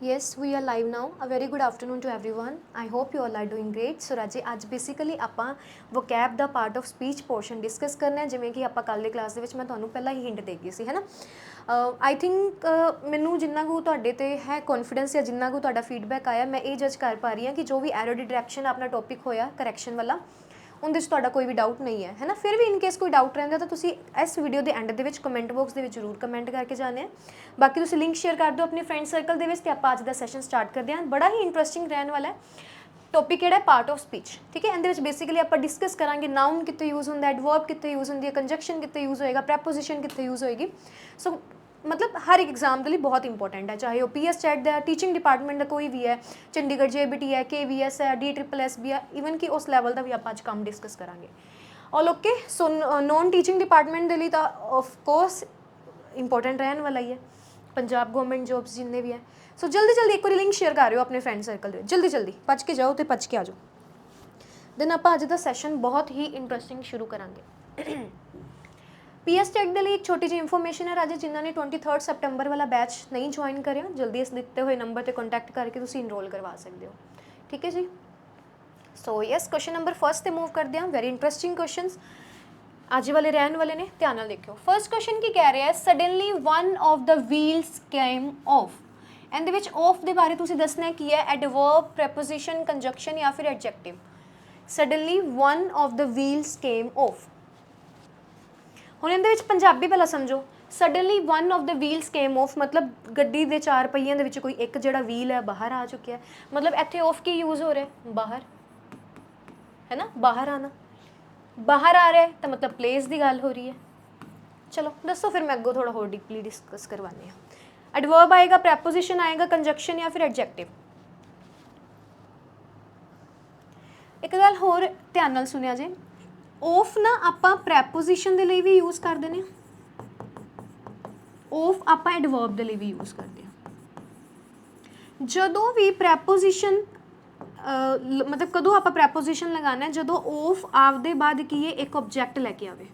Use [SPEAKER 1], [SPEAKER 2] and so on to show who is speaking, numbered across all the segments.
[SPEAKER 1] Yes, we are live now. A very good afternoon to everyone. I hope you all are doing great. So ਰਾਜੇ ਅੱਜ basically ਆਪਾਂ vocab the part of speech portion discuss ਕਰਨਾ ਹੈ, ਜਿਵੇਂ ਕਿ ਆਪਾਂ ਕੱਲ੍ਹ ਦੀ ਕਲਾਸ ਦੇ ਵਿੱਚ ਮੈਂ ਤੁਹਾਨੂੰ ਪਹਿਲਾਂ ਹੀ ਹਿੰਟ ਦੇ ਗਈ ਸੀ, ਹੈ ਨਾ। ਆਈ ਥਿੰਕ ਮੈਨੂੰ ਜਿੰਨਾ ਕੁ ਤੁਹਾਡੇ ਤੇ ਹੈ ਕੌਨਫੀਡੈਂਸ ਜਾਂ ਜਿੰਨਾ ਕੁ ਤੁਹਾਡਾ ਫੀਡਬੈਕ ਆਇਆ, ਮੈਂ ਇਹ ਜੱਜ ਕਰ ਪਾ ਰਹੀ ਹਾਂ ਕਿ ਜੋ ਵੀ ਐਰਰ ਡਿਡਕਸ਼ਨ ਆਪਣਾ ਟੌਪਿਕ ਹੋਇਆ ਕਰੈਕਸ਼ਨ ਵਾਲਾ, ਉਹਦੇ 'ਚ ਤੁਹਾਡਾ ਕੋਈ ਵੀ ਡਾਊਟ ਨਹੀਂ ਹੈ ਨਾ। ਫਿਰ ਵੀ ਇਨ ਕੇਸ ਕੋਈ ਡਾਊਟ ਰਹਿੰਦਾ ਤਾਂ ਤੁਸੀਂ ਇਸ ਵੀਡੀਓ ਦੇ ਐਂਡ ਦੇ ਵਿੱਚ ਕਮੈਂਟ ਬਾਕਸ ਦੇ ਵਿੱਚ ਜ਼ਰੂਰ ਕਮੈਂਟ ਕਰਕੇ ਜਾਣੇ ਆ। ਬਾਕੀ ਤੁਸੀਂ ਲਿੰਕ ਸ਼ੇਅਰ ਕਰ ਦਿਓ ਆਪਣੇ ਫਰੈਂਡ ਸਰਕਲ ਦੇ ਵਿੱਚ ਤੇ ਆਪਾਂ ਅੱਜ ਦਾ ਸੈਸ਼ਨ ਸਟਾਰਟ ਕਰਦੇ ਹਾਂ। ਬੜਾ ਹੀ ਇੰਟਰਸਟਿੰਗ ਰਹਿਣ ਵਾਲਾ ਹੈ ਟੌਪਿਕ, ਕਿਹੜਾ ਪਾਰਟ ਆਫ ਸਪੀਚ, ਠੀਕ ਹੈ। ਇਹਦੇ ਵਿੱਚ ਬੇਸਿਕਲੀ ਆਪਾਂ ਡਿਸਕਸ ਕਰਾਂਗੇ ਨਾਊਨ ਕਿੱਥੇ ਯੂਜ਼ ਹੁੰਦਾ, ਐਡਵਰਬ ਕਿੱਥੇ ਯੂਜ਼ ਹੁੰਦੀ ਹੈ, ਕੰਜੰਕਸ਼ਨ ਕਿੱਥੇ ਯੂਜ਼ ਹੋਏਗਾ, ਪ੍ਰੈਪੋਜੀਸ਼ਨ ਕਿੱਥੇ ਯੂਜ਼ ਹੋਏਗੀ। ਸੋ मतलब हर एक एग्जाम के लिए बहुत इंपॉर्टेंट है, चाहे वो पी एस चैट का टीचिंग डिपार्टमेंट का कोई भी है, चंडीगढ़ JBT है, KVS है, DSSS भी है, ईवन कि उस लैवल का भी आप काम डिस्कस करांगे। All okay. So non teaching department के लिए तो ऑफकोर्स इंपॉर्टेंट रहने वाला ही है, पंजाब गवर्नमेंट जॉब्स जिन्ने भी है। सो जल्दी जल्दी एक बार लिंक शेयर कर रहे हो अपने फ्रेंड सर्कल में, जल्दी जल्दी भज के जाओ तो भज के आ जाओ। देन आप अज का सैशन बहुत ही इंटरस्टिंग शुरू करांगे। PS चैट के लिए एक छोटी जी इन्फॉर्मेशन है राजे, जिन्होंने 23 सैप्टेंबर वाला बैच नहीं ज्वाइन करें, जल्दी इस दिते हुए नंबर पर कॉन्टैक्ट करके तुम इनरोल करवा सकते हो, ठीक है जी। So yes, question number first से मूव करते हैं। वेरी इंटरस्टिंग क्वेश्चन ਅੱਜ वाले रहने वाले ने, ध्यान नाल देखियो। फर्स्ट क्वेश्चन की कह रहा है, suddenly one of the wheels came of. ਇਹਦੇ ਵਿੱਚ ऑफ ਦੇ ਬਾਰੇ ਤੁਸੀਂ ਦੱਸਣਾ ਕੀ ਹੈ, ਐਡਵਰਬ, ਪ੍ਰੈਪੋਜੀਸ਼ਨ, ਕੰਜੰਕਸ਼ਨ ਜਾਂ ਫਿਰ adjective. Suddenly one of the wheels came of. ਹੁਣ ਇਹਦੇ ਵਿੱਚ ਪੰਜਾਬੀ ਪਹਿਲਾਂ ਸਮਝੋ। Suddenly one of the wheels came of मतलब ਗੱਡੀ ਦੇ ਚਾਰ ਪਹੀਆਂ ਦੇ ਵਿੱਚ ਕੋਈ ਇੱਕ ਜਿਹੜਾ ਵੀਲ ਹੈ ਬਾਹਰ ਆ ਚੁੱਕਿਆ, मतलब ਇੱਥੇ ऑफ ਕੀ ਯੂਜ਼ ਹੋ ਰਿਹਾ, ਬਾਹਰ, है ना, बाहर आना, बाहर आ रहा है तो मतलब प्लेस की गल हो रही है। चलो दसो फिर मैं अगों थोड़ा होर डीपली डिस्कस करवाने। एडवर्ब आएगा, प्रैपोजिशन आएगा, कंजंक्शन या फिर एडजेक्टिव। एक गल होर ध्यान नाल सुनिया जे, ऑफ ना आपां प्रैपोजिशन दे लई भी यूज़ करदे ने, ऑफ आपां एडवर्ब दे लई भी यूज़ करदे हां। जदों भी प्रैपोजिशन मतलब कदों आप प्रैपोजिशन लगाना है, जदों ऑफ आपदे बाद की है एक ऑब्जैक्ट लैके आवे।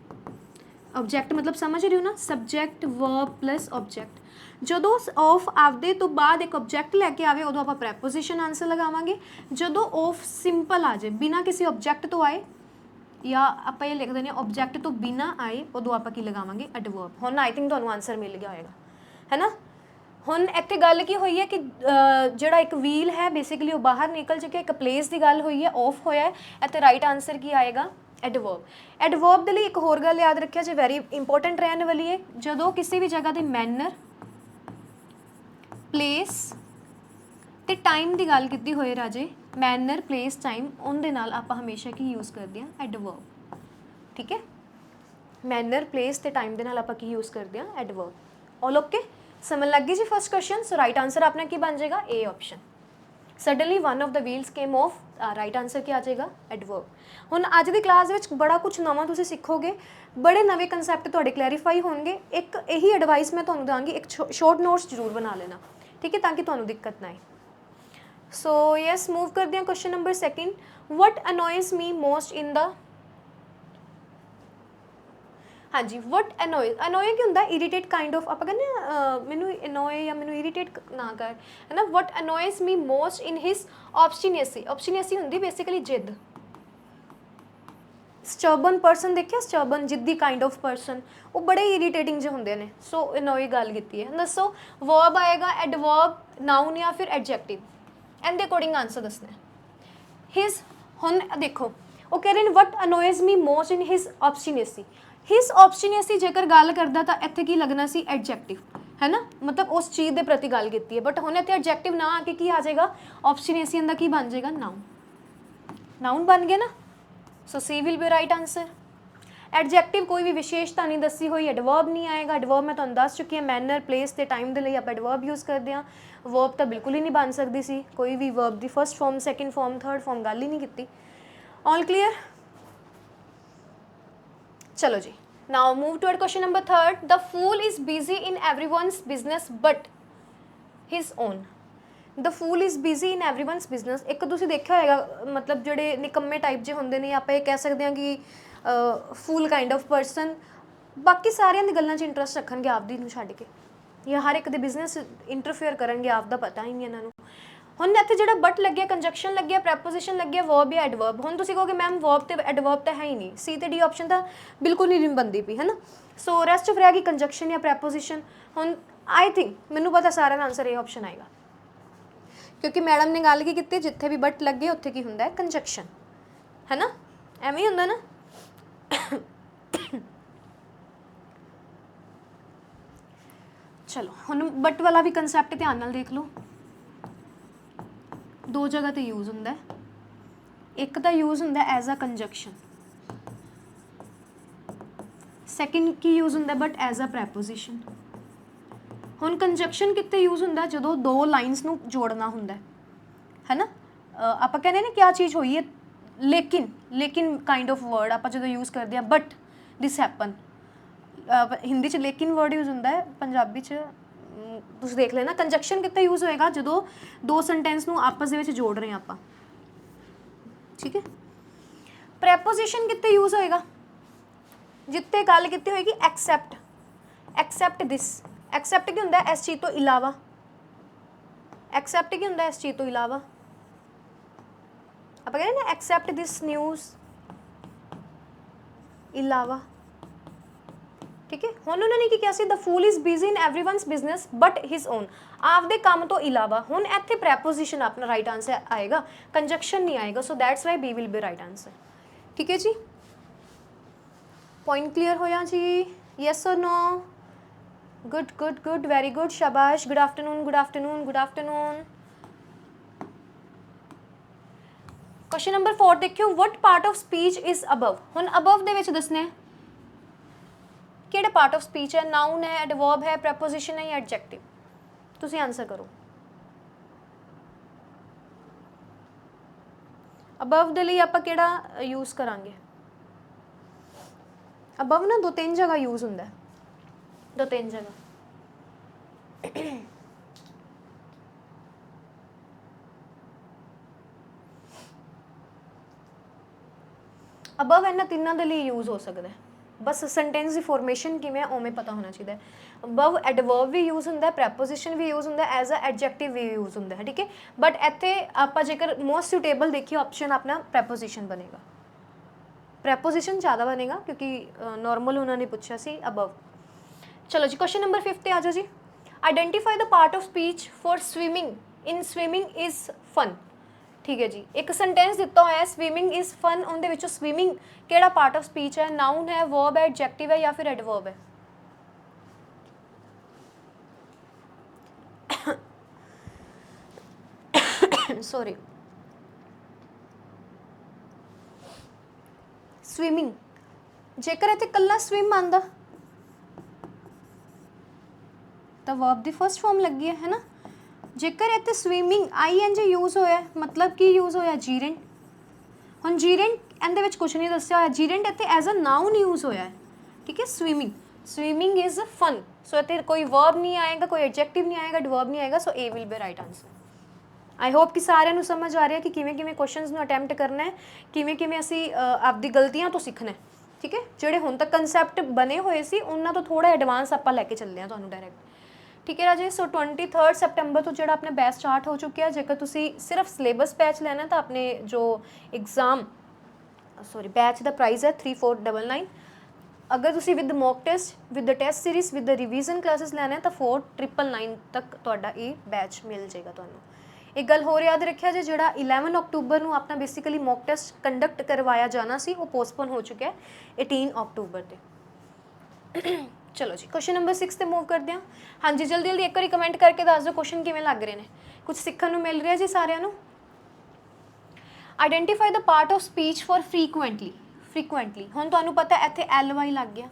[SPEAKER 1] ऑब्जैक्ट मतलब समझ रहे हो ना, सबजैक्ट वर्ब प्लस ऑब्जैक्ट। जदों ऑफ आपदे तो बाद एक ऑब्जैक्ट लैके आवे उदों आप प्रैपोजिशन आंसर लगावांगे। जदों ऑफ सिंपल आ जाए बिना किसी ऑब्जैक्ट तो आए, या आप ये लिख दें ऑब्जैक्ट तो बिना आए, उदों आप की लगावांगे एडवर्ब। हुण आई थिंक तुहानूं आंसर मिल गया होएगा, है ना। ਹੁਣ ਇੱਥੇ ਗੱਲ ਕੀ ਹੋਈ ਹੈ ਕਿ ਜਿਹੜਾ ਇੱਕ ਵੀਲ ਹੈ ਬੇਸਿਕਲੀ ਉਹ ਬਾਹਰ ਨਿਕਲ ਚੁੱਕਿਆ, ਇੱਕ ਪਲੇਸ ਦੀ ਗੱਲ ਹੋਈ ਹੈ, ਆਫ ਹੋਇਆ ਹੈ। ਇੱਥੇ ਰਾਈਟ ਆਨਸਰ ਕੀ ਆਏਗਾ, ਐਡਵਰਬ। ਐਡਵਰਬ ਦੇ ਲਈ ਇੱਕ ਹੋਰ ਗੱਲ ਯਾਦ ਰੱਖਿਆ ਜੇ, ਵੈਰੀ ਇੰਪੋਰਟੈਂਟ ਰਹਿਣ ਵਾਲੀ ਹੈ। ਜਦੋਂ ਕਿਸੇ ਵੀ ਜਗ੍ਹਾ ਦੀ ਮੈਨਰ, ਪਲੇਸ ਤੇ ਟਾਈਮ ਦੀ ਗੱਲ ਕੀਤੀ ਹੋਏ ਰਾਜੇ, ਮੈਨਰ, ਪਲੇਸ, ਟਾਈਮ, ਉਹਦੇ ਨਾਲ ਆਪਾਂ ਹਮੇਸ਼ਾ ਕੀ ਯੂਜ਼ ਕਰਦੇ ਹਾਂ, ਐਡਵਰਬ, ਠੀਕ ਹੈ। ਮੈਨਰ, ਪਲੇਸ ਤੇ ਟਾਈਮ ਦੇ ਨਾਲ ਆਪਾਂ ਕੀ ਯੂਜ਼ ਕਰਦੇ ਹਾਂ, ਐਡਵਰਬ। ऑल ओके, समझ लग गई जी फर्स्ट क्वेश्चन। सो राइट आंसर अपना की बन जाएगा, A option. Suddenly one of the wheels came of, right answer क्या आ जाएगा, एडवर्ब। हुण अज दी क्लास विच बड़ा कुछ नवां तुसीं सीखोगे, बड़े नवे कंसैप्ट तुहाडे क्लैरीफाई होणगे। एक यही एडवाइस मैं तुहानूं दांगी, एक शॉर्ट नोट्स जरूर बना लेना, ठीक है, ताकि तुहानूं दिक्कत ना आए। सो यस, मूव करते हैं question number second. What annoys me most in the, हाँ जी, वट अनोए, अनोए की होंगे इरीटेट काइंड ऑफ, आप कहते मैनू अनोए या मैनू इरीटेट ना कर, है ना। What annoys me most in his obstinacy. Obstinacy होंगी बेसिकली जिद। स्टर्बन परसन देखिए, स्टर्बन जिद्दी काइंड ऑफ परसन, वो बड़े इरीटेटिंग जो होंगे ने। सो अनोए गल की है। दसो वर्ब आएगा, एडवर्ब, नाउन या फिर एडजैक्टिव, एंड अकॉर्डिंग आंसर दसना। हिज, हुण देखो वो कह रहे हैं what annoys me most in his obstinacy. His obstinacy जेकर गल करदा तो इत्थे की लगना सी, एडजैक्टिव, है ना, मतलब उस चीज़ के प्रति गल की है। बट हुण इत्थे एडजैक्टिव ना आके की आ जाएगा, ऑब्सटिनेसी का की बन जाएगा, नाउन। नाउन बन गया ना। So C will be right answer. Adjective कोई भी विशेषता नहीं दसी हुई, एडवर्ब नहीं आएगा। एडवर्ब मैं तुहानूं दस चुकी है, मैनर, प्लेस ते टाइम के लिए आप एडवर्ब यूज़ करते हैं। वर्ब तो बिल्कुल ही नहीं बन सकती सी, कोई भी वर्ब की first form, second form, third form गल ही नहीं की। ऑल क्लीयर, चलो जी। Now move toward question number third. The fool is busy in everyone's business but his own. The fool is busy in everyone's business. एक तुसीं देखा होगा, मतलब जोड़े निकम्मे टाइप जे होंदे ने, आप ये कह सकते हैं कि फूल काइंड ऑफ परसन, बाकी सारियां दी गल्लां च इंटरस्ट रखणगे आपदी नूं छड्ड के, ਜਾਂ ਹਰ ਇੱਕ ਦੇ ਬਿਜ਼ਨਸ ਇੰਟਰਫੇਅਰ ਕਰਨਗੇ, ਆਪ ਦਾ ਪਤਾ ਹੀ ਨਹੀਂ ਇਹਨਾਂ ਨੂੰ। ਹੁਣ ਇੱਥੇ ਜਿਹੜਾ ਬਟ ਲੱਗਿਆ, ਕੰਜੰਕਸ਼ਨ ਲੱਗਿਆ, ਪ੍ਰੈਪੋਜੀਸ਼ਨ ਲੱਗਿਆ, ਵਰਬ ਜਾਂ ਐਡਵਰਬ। ਹੁਣ ਤੁਸੀਂ ਕਹੋਗੇ ਮੈਮ ਵਰਬ ਤੇ ਐਡਵਰਬ ਤਾਂ ਹੈ ਹੀ ਨਹੀਂ, ਸੀ ਤੇ ਡੀ ਆਪਸ਼ਨ ਤਾਂ ਬਿਲਕੁਲ ਨਹੀਂ ਬਣਦੀ ਪਈ, ਹੈ ਨਾ। ਸੋ ਰੈਸਟ ਆਫ ਰਿਹਾ ਕਿ ਕੰਜੰਕਸ਼ਨ ਜਾਂ ਪ੍ਰੈਪੋਜੀਸ਼ਨ। ਹੁਣ ਆਈ ਥਿੰਕ ਮੈਨੂੰ ਪਤਾ ਸਾਰਿਆਂ ਦਾ ਆਨਸਰ ਇਹ ਆਪਸ਼ਨ ਆਏਗਾ, ਕਿਉਂਕਿ ਮੈਡਮ ਨੇ ਗੱਲ ਕੀ ਕੀਤੀ, ਜਿੱਥੇ ਵੀ ਬਟ ਲੱਗੇ ਉੱਥੇ ਕੀ ਹੁੰਦਾ ਹੈ, ਕੰਜੰਕਸ਼ਨ, ਹੈ ਨਾ, ਐਵੇਂ ਹੀ ਹੁੰਦਾ ਨਾ। ਚਲੋ ਹੁਣ ਬਟ ਵਾਲਾ ਵੀ ਕੰਸੈਪਟ ਧਿਆਨ ਨਾਲ ਦੇਖ ਲਓ। ਦੋ ਜਗ੍ਹਾ ਤੇ ਯੂਜ਼ ਹੁੰਦਾ, ਇੱਕ ਤਾਂ ਯੂਜ਼ ਹੁੰਦਾ ਐਜ਼ ਅ ਕੰਜੰਕਸ਼ਨ, ਸੈਕਿੰਡ ਕੀ ਯੂਜ਼ ਹੁੰਦਾ ਬਟ ਐਜ਼ ਅ ਪ੍ਰੈਪੋਜੀਸ਼ਨ। ਹੁਣ ਕੰਜੰਕਸ਼ਨ ਕਿੱਥੇ ਯੂਜ਼ ਹੁੰਦਾ, ਜਦੋਂ ਦੋ ਲਾਈਨਸ ਨੂੰ ਜੋੜਨਾ ਹੁੰਦਾ ਹੈ ਨਾ। ਆਪਾਂ ਕਹਿੰਦੇ ਨਾ ਕਿਆ ਚੀਜ਼ ਹੋਈ ਹੈ, ਲੇਕਿਨ, ਲੇਕਿਨ ਕਾइंड ऑफ वर्ड ਆਪਾਂ ਜਦੋਂ ਯੂਜ਼ ਕਰਦੇ ਆ, ਬਟ ਦਿਸ ਹੈਪਨ। ਹਿੰਦੀ 'ਚ ਲੇਕਿਨ ਵਰਡ ਯੂਜ਼ ਹੁੰਦਾ ਹੈ, ਪੰਜਾਬੀ 'ਚ ਤੁਸੀਂ ਦੇਖ ਲੈਣਾ। ਕੰਜੰਕਸ਼ਨ ਕਿੱਥੇ ਯੂਜ਼ ਹੋਏਗਾ, ਜਦੋਂ ਦੋ ਸੈਂਟੈਂਸ ਨੂੰ ਆਪਸ ਦੇ ਵਿੱਚ ਜੋੜ ਰਹੇ ਹਾਂ ਆਪਾਂ, ਠੀਕ ਹੈ। ਪ੍ਰੈਪੋਜੀਸ਼ਨ ਕਿੱਥੇ ਯੂਜ਼ ਹੋਏਗਾ, ਜਿੱਥੇ ਗੱਲ ਕੀਤੀ ਹੋਏਗੀ ਐਕਸੈਪਟ, ਐਕਸੈਪਟ ਦਿਸ। ਐਕਸੈਪਟ ਕੀ ਹੁੰਦਾ, ਇਸ ਚੀਜ਼ ਤੋਂ ਇਲਾਵਾ। ਐਕਸੈਪਟ ਕੀ ਹੁੰਦਾ, ਇਸ ਚੀਜ਼ ਤੋਂ ਇਲਾਵਾ। ਆਪਾਂ ਕਹਿੰਦੇ ਨਾ ਐਕਸੈਪਟ ਦਿਸ ਨਿਊਜ਼, ਇਲਾਵਾ, ਠੀਕ ਹੈ। ਹੁਣ ਉਹਨਾਂ ਨੇ ਕੀ ਕਿਹਾ ਸੀ, the fool is busy in everyone's business but his own, ਆਪਦੇ ਕੰਮ ਤੋਂ ਇਲਾਵਾ। ਹੁਣ ਇੱਥੇ ਪ੍ਰੈਪੋਜੀਸ਼ਨ ਆਪਣਾ ਰਾਈਟ ਆਂਸਰ ਆਏਗਾ, ਕੰਜੰਕਸ਼ਨ ਨਹੀਂ ਆਏਗਾ। So that's why B will be right answer, ਠੀਕ ਹੈ ਜੀ। ਪॉइंट क्लियर होया जी, यस और no, good good good, very good, शाबाश, good afternoon, good afternoon, good afternoon. Question number 4 देखियो, what part of speech is above. हुन above दे विच दसने किहड़े पार्ट ऑफ स्पीच है, नाउन है, एडवर्ब है, प्रैपोजिशन है या एडजेक्टिव। तुसी आंसर करो। अबव दे लई आपां किहड़ा यूज करांगे, अबव ना दो तीन जगह यूज होंदा है, दो तीन जगह। अबव इन्हां तिन्नां दे लई यूज हो सकता है, बस सेंटेंस की फॉर्मेशन किवें उवें पता होना चाहिए। अबव एडवर्ब भी यूज होंदा है, प्रैपोजिशन भी यूज होंदा है, एज अ एडजेक्टिव भी यूज होंदा है, ठीक है। बट इत्थे आपां जेकर मोस्ट सूटेबल देखिए ऑप्शन अपना प्रैपोजिशन बनेगा, प्रैपोजिशन ज़्यादा बनेगा, क्योंकि नॉर्मल उन्होंने पूछा सी अबव। चलो जी क्वेश्चन नंबर 5 पे आ जाओ जी। Identify the part of speech for swimming, in swimming is fun, ठीक है जी। एक सेंटेंस दिता हुआ है, स्विमिंग इज़ फन, उनके विचों स्विमिंग केड़ा पार्ट ऑफ स्पीच है, नाउन है, वर्ब है, एडजेक्टिव है या फिर एडवर्ब है। सॉरी, स्विमिंग, जेकर इत्थे कल्ला स्विम आंदा तो वर्ब दी फर्स्ट फॉर्म लगी है ना। जेकर इत्थे स्विमिंग ING यूज होया, मतलब कि यूज होया जीरेंट। हुण जीरेंट इहदे विच कुछ नहीं दस्सिया होया, जीरेंट इत्थे एज अ नाउन यूज होया है, ठीक है। स्विमिंग, स्विमिंग इज फन, सो इत्थे कोई वर्ब नहीं आएगा, कोई एडजेक्टिव नहीं आएगा, एडवर्ब नहीं आएगा, so A will be right answer. I hope कि सारिਆਂ ਨੂੰ समझ आ रहा है कि किवें किवें क्वेश्चनस ਨੂੰ अटैम्प्ट करना है, किवें किवें असीं आपदी गलतियां तो सीखना है, ठीक है। ਜਿਹੜੇ ਹੁਣ तक कंसैप्ट बने हुए सी उन्हां तो थोड़ा एडवांस आपां लैके चलदे हां तुहानूं डायरैक्ट, ठीक है राजे। सो 23 सैप्टेंबर तो जो अपना बैच स्टार्ट हो चुका है, जेकर तुसी सिर्फ सिलेबस बैच लेना तो अपने जो एग्जाम सॉरी बैच का प्राइस है 3499। अगर तुसी with mock test, with the test series, with the revision classes लेना है तो 4999 तक तुहाडा ये बैच मिल जाएगा तुहानूं। एक गल होर याद रखिया जे, जिहड़ा 11 अक्टूबर नूं अपना बेसिकली मॉक टेस्ट कंडक्ट करवाया जाना सी, वो पोस्टपोन हो चुका है 18 अक्टूबर ते। चलो जी क्वेश्चन नंबर 6 ते मूव करते हैं। हाँ जी जल्दी जल्दी एक बार कमेंट करके दस दो क्वेश्चन किवें लग रहे हैं, कुछ सीखने मिल रहा है जी सारिਆਂ ਨੂੰ। Identify the part of speech for frequently, frequently हुण तुहानूं पता है इत्थे LY लग गया,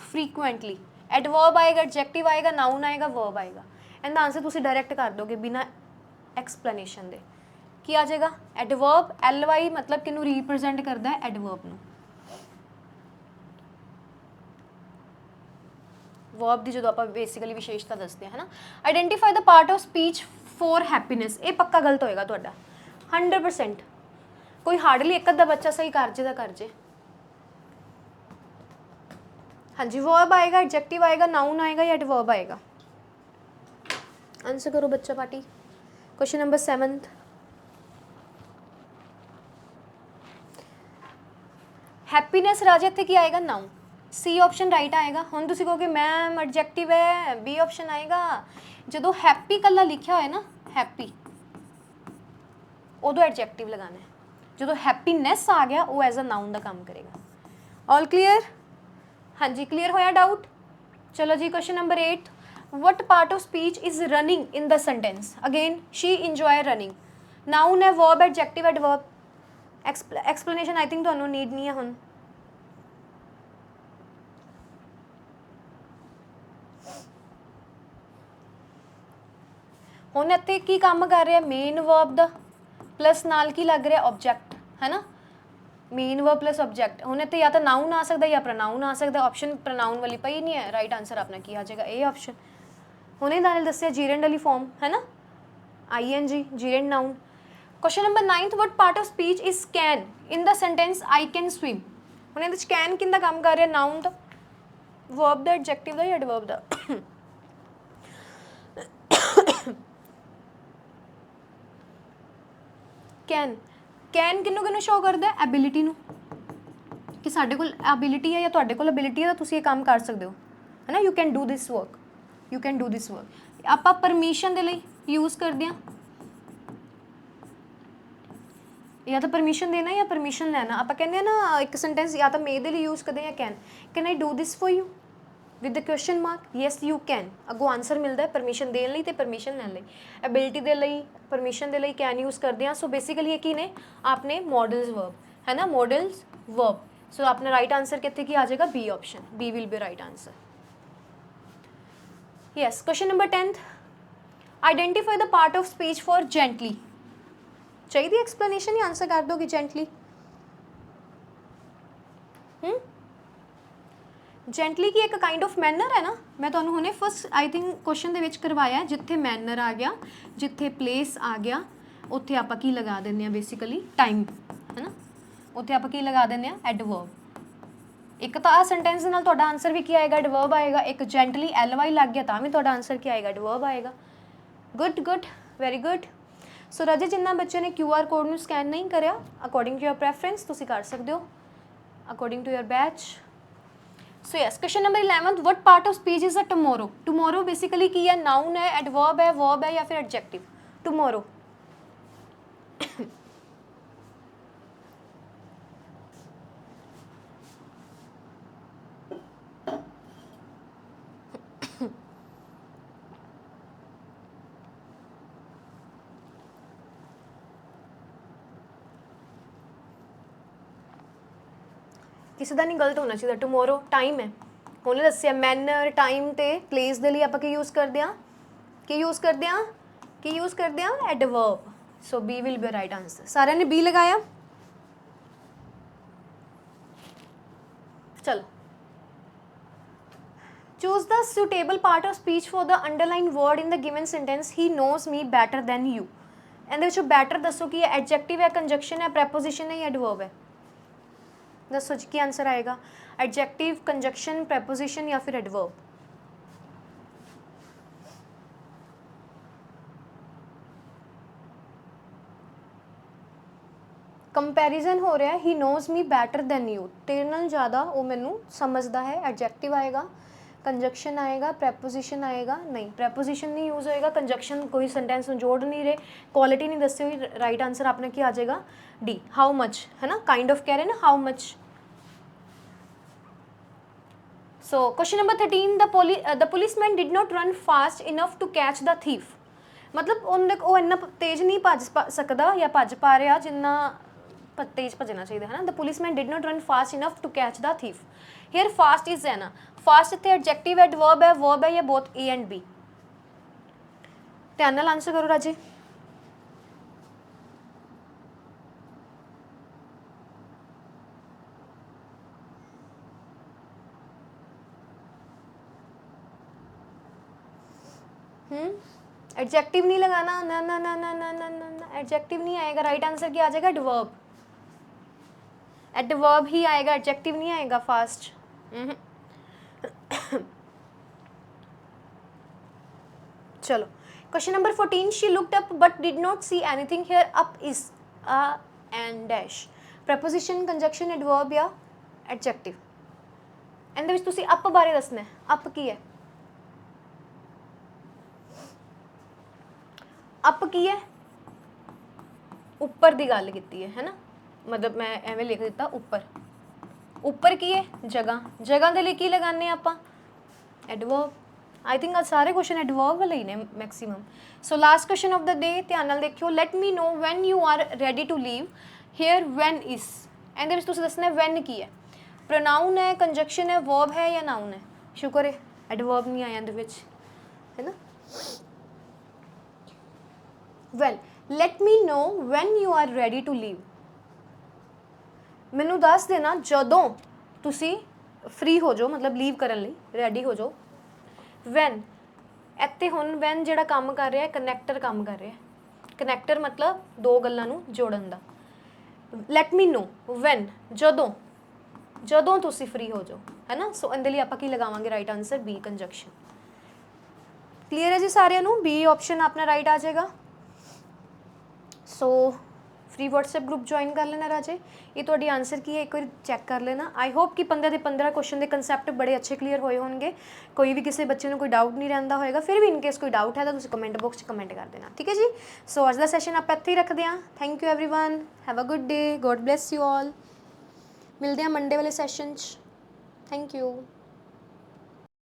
[SPEAKER 1] फ्रीकुएंटली एडवर्ब आएगा, एडजेक्टिव आएगा, नाउन आएगा, वर्ब आएगा। इहदा आंसर तुसीं डायरैक्ट कर दोगे बिना एक्सप्लेनेशन दे। की आ जाएगा एडवर्ब, LY मतलब किनूं रिप्रजेंट करता है, एडवर्ब नूं। वर्ब की जो आप बेसिकली विशेषता दसते हैं, है ना। Identify the part of speech for happiness, ये पक्का गलत होएगा तुहाडा 100%। कोई हार्डली एक अद्धा बच्चा सही कर जे, कर जे। हाँ जी वर्ब आएगा, एडजेक्टिव आएगा, नाउन आएगा या एडवर्ब आएगा। आंसर करो बच्चा party. Question number 7th, happiness राजे इत्थे की आएगा? नाउन। सी ऑप्शन राइट आएगा। हुण तुसीं कहोगे मैम एडजैक्टिव है, बी ऑप्शन आएगा। जदों हैप्पी कल्ला लिखिया होए ना, हैप्पी, उदों एडजैक्टिव लगाना है। जदों हैप्पीनेस आ गया वो एज अ नाउन का काम करेगा। All clear? हाँ जी, क्लीयर होया डाउट? चलो जी, question number 8, what part of speech is running in the sentence? Again she enjoy running, noun है, verb, adjective, adverb. Explanation I think तुहानू नीड नहीं है हुण। हुण इत्थे की काम कर रहा है? मेन वर्ब दा प्लस नाल की लग रहा? ऑब्जैक्ट, है ना? Main verb plus object. हुण इत्थे या तो नाउन आ सकता या प्रनाउन आ सकता। ऑप्शन प्रनाउन वाली पई नहीं है, राइट आंसर अपना की आ जाएगा ए ऑप्शन। हुणे नाल दस्सिया जीरेंड वाली फॉर्म, है ना? ING, जीरेंड noun. Question number 9th, what part of speech is can in the sentence I can swim? हुण इहदे च कैन किंदा काम कर रहा? नाउन दा, वर्ब दा, एडजैक्टिव दा या एडवर्ब दा? कैन, कैन किन्नू किन्नू शो करदा? एबिलिटी नू, कि साडे कोल एबिलिटी है या तुहाडे कोल एबिलिटी है तो तुसीं ये काम कर सकदे हो, है ना? You can do this work, you can do this work. आपां परमिशन दे लई यूज़ करदे हां, या तो परमिशन देना या परमिशन लैना। आप कहते ना एक सेंटेंस या तो मे दे लिए यूज़ करते हैं या can I do this for you with the question mark? Yes you can, अगों आंसर मिलता है परमिशन देने लई ते परमिशन लैन लई। एबिलिटी दे लई, परमिशन दे लई कैन यूज़ करते हैं। सो बेसिकली ये की ने आपने मॉडल्स वर्ब, है ना? Models verb. सो आपने राइट आंसर कितने की आ जाएगा? B option, B will be right answer. Yes, question number 10th, identify the part of speech for gently. चाहिए एक्सप्लेनेशन या आंसर कर दोगे जेंटली? जेंटली की एक काइंड ऑफ मैनर है ना। मैं तुहानू हुणे फर्स्ट आई थिंक क्वेश्चन दे विच करवाया, जिथे मैनर आ गया, जिथे प्लेस आ गया, उत्थे आपां की लगा दिंदे आ? बेसिकली टाइम, है ना? उत्थे आपां की लगा दिंदे आ? एडवर्ब। एक तो आ सेंटेंस नाल तुहाडा आंसर भी की आएगा? एडवर्ब आएगा। एक जेंटली LY लग गया तां भी तुहाडा आंसर क्या आएगा? एडवर्ब आएगा। Good good, very good. So राजे जिन्ना बच्चे ने QR कोड नू स्कैन नहीं करिया, अकॉर्डिंग टू योर प्रेफरेंस तुसीं कर सकते हो, according to your batch. So yes, question number 11th, what part of speech is a tomorrow? Tomorrow basically की है? नाउन है, एडवर्ब है, वर्ब है या फिर एडजेक्टिव? टुमारो। किसी का नहीं गलत होना चाहिए। टुमारो टाइम है, उन्हें दसिया मैनर, टाइम ते प्लेस के लिए आप यूज़ करते हैं, कि यूज़ करते हैं, कि यूज़ करते हैं? Adverb. So B will be right answer. सारे ने बी लगाया? चलो, choose the suitable part of speech for the underline word in the given sentence he knows me better than you. ਇਹਦੇ बैटर दसो कि एडजैक्टिव है, कंजक्शन है, preposition है या एडवर्ब है? दसो जी की आंसर आएगा? एडजैक्टिव, कंजक्शन, प्रैपोजिशन या फिर एडवर्ब? कंपैरिजन हो रहा है, he knows me better than you, तेरे नाल ज़्यादा वो मैनू समझदा है। एडजैक्टिव आएगा, कंजक्शन आएगा, प्रैपोजिशन आएगा? नहीं, प्रैपोजिशन नहीं यूज़ होएगा, कंजक्शन कोई सेंटेंस में जोड़ नहीं रहे, क्वालिटी नहीं दसी हुई। राइट आंसर आपने क्या आ जाएगा? डी, हाउ मच, है ना? काइंड ऑफ कह रहे हैं ना, how much. So question number 13, the policeman did not run fast enough to catch the thief. मतलब वो इन्ना तेज नहीं भज सकता या भज पा रहा जिन्ना तेज भजना चाहिए, है ना? The policeman did not run fast enough to catch the thief. Here fast is है ना, फास्ट इतने एडजैक्टिव, एडवर्ब है, वर्ब है या बोथ ए एंड बी? ध्यान नाल आंसर करो राजे। एडजेक्टिव नहीं लगाना, ना ना ना ना ना ना ना ना, एडजेक्टिव नहीं आएगा। राइट आंसर क्या आ जाएगा? एडवर्ब। एडवर्ब ही आएगा, एडजेक्टिव नहीं आएगा फास्ट। चलो question number 14, she looked up but did not see anything here, up is a and dash, preposition, conjunction, adverb या एडजेक्टिव। ਇਹਦੇ ਵਿੱਚ ਤੁਸੀਂ ਅਪ ਬਾਰੇ ਦੱਸਣਾ ਹੈ, ਅਪ ਕੀ ਹੈ, ਅਪ ਕੀ ਹੈ, ਉੱਪਰ ਦੀ ਗੱਲ ਕੀਤੀ ਹੈ ਨਾ, ਮਤਲਬ ਮੈਂ ਐਵੇਂ ਲਿਖ ਦਿੱਤਾ ਉੱਪਰ, ਉੱਪਰ ਕੀ ਹੈ, ਜਗ੍ਹਾ, ਜਗ੍ਹਾ ਦੇ ਲਈ ਕੀ ਲਗਾਉਂਦੇ ਹਾਂ ਆਪਾਂ, ਐਡਵਰਬ। आई थिंक आज सारे क्वेश्चन एडवर्ब वाले ही ने maximum. So last question of the day, ध्यान नाल देखियो, let me know when you are ready to leave here, when is, ਇਹਦੇ ਵਿੱਚ ਤੁਸੀਂ ਦੱਸਣਾ व्हेन ਕੀ ਹੈ, प्रोनाउन है, कंजक्शन है, वर्ब है या नाउन है, शुक्र है एडवर्ब नहीं आया ਇਹਦੇ ਵਿੱਚ, है ना। Well let me know when you are ready to leave, ਮੈਨੂੰ ਦੱਸ ਦੇਣਾ ਜਦੋਂ ਤੁਸੀਂ फ्री हो जाओ, मतलब लीव करन ਲਈ रेडी हो जाओ। ਵੈਨ, ਇੱਥੇ ਹੁਣ ਵੈਨ ਜਿਹੜਾ ਕੰਮ ਕਰ ਰਿਹਾ ਹੈ, ਕਨੈਕਟਰ ਕੰਮ ਕਰ ਰਿਹਾ ਹੈ, ਕਨੈਕਟਰ ਮਤਲਬ ਦੋ ਗੱਲਾਂ ਨੂੰ ਜੋੜਨ ਦਾ। ਲੈਟ ਮੀ ਨੋ ਵੈਨ, ਜਦੋਂ, ਜਦੋਂ ਤੁਸੀਂ ਫ੍ਰੀ ਹੋ ਜਾਓ, ਹੈ ਨਾ। ਸੋ ਇਹਦੇ ਲਈ ਆਪਾਂ ਕੀ ਲਗਾਵਾਂਗੇ, ਰਾਈਟ ਆਨਸਰ ਬੀ, ਕੰਜੰਕਸ਼ਨ। ਕਲੀਅਰ ਹੈ ਜੀ ਸਾਰਿਆਂ ਨੂੰ, ਬੀ ਆਪਸ਼ਨ ਆਪਣਾ ਰਾਈਟ ਆ ਜਾਏਗਾ। ਸੋ फ्री व्हाट्सएप ग्रुप ज्वाइन कर लेना राजे, ये तो आंसर की है एक बार चैक कर लेना। आई होप कि 15 के 15 क्वेश्चन के कंसैप्ट बड़े अच्छे क्लीयर होए होंगे, कोई भी किसी बच्चे को कोई डाउट नहीं रहा होएगा। फिर भी इनकेस कोई डाउट है तो तुम कमेंट बॉक्स कमेंट कर देना, ठीक है जी। सो अज का सैशन आप इत्थे ही रखते हैं। Thank you everyone, have a good day, God bless you all. मिलते हैं मंडे वाले सैशन। Thank you.